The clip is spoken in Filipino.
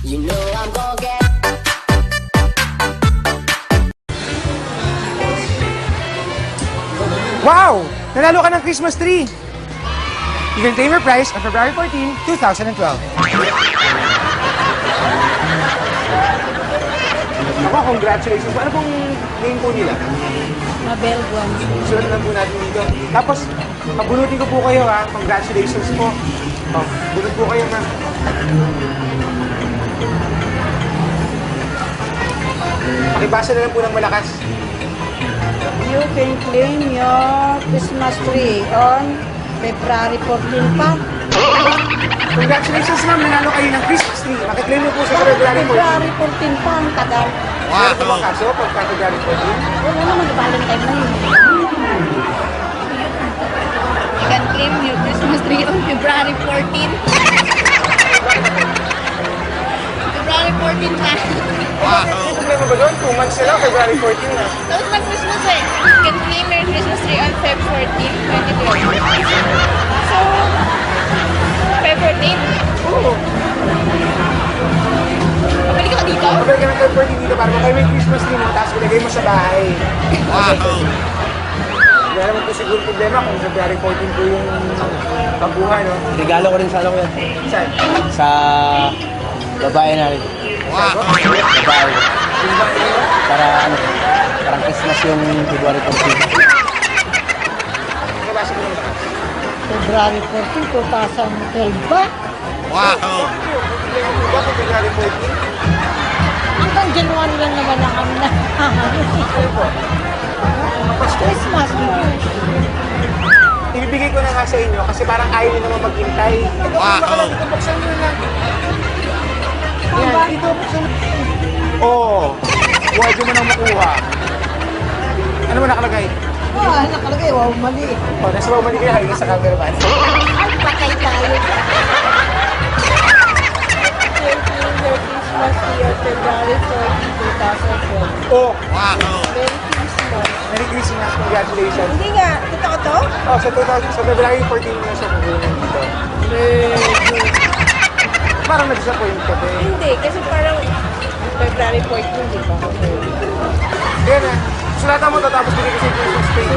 You know I'm gonna get. Wow! Nanalo ka ng Christmas tree! You can claim your prize on February 14, 2012. Ako, congratulations. Ano pong name po nila? Mabel Guanzi. Sulat lang po natin dito. Tapos, pabunutin ko po kayo ha. Congratulations po. Oh, bunot po kayo ma'am. Pakibasa na lang po ng malakas. You can claim your Christmas tree on February 14 pa. Congratulations ma'am, nanalo kayo ng Christmas tree. Makiklaim mo po sa February 14. February 14 pa, ang tagal. Meron po ba kaso pagka February 14? Wala naman, Valentine na yun. You can claim your Christmas tree on February 14. February 14 na. May problema ba doon? 2 months na lang, February 14 na. Tapos na Christmas eh. You can claim your Christmas tree on Feb 14, 2012. So, Feb 14? Oo. Pabalik ka dito? Kapag ka ng Feb 14 dito para kayo may Christmas tree mo, tapos ilagay mo sa bahay. Wala naman po siguro problema kung February 14 po yung pagbuhay, no? Regalo ko rin sa ano ko yan. Saan? Sa babae namin. Babae. Para ano, parang Christmas yung February 14. Nakabasa ko naman. February 14, 2012 ba? Bakit February 14? Hanggang January lang naman ang kami na. Ano po? Christmas. Ibibigay ko na nga sa inyo kasi parang ayaw nyo naman maghintay. Ito, baka lang dito, buksan nyo na. Yan, dito, buksan nyo. Oo. Huwag mo nang makuha. Ano mo nakalagay? Ah, nakalagay, wow, mali. Oh, nasa bawang mali kayo, halika sa cameraman. Ay, patay tayo. Your Christmas year, February 14, 2012. Oh, Merry Christmas. Merry Christmas, congratulations. Hindi nga, totoo to? Oh, sa February 14 mo na siya kukunin dito. Parang na-disappoint ka eh. Hindi, kasi parang February 14, di ba? Kaya na, sulatan mo to tapos bigay ko sa Christmas tree.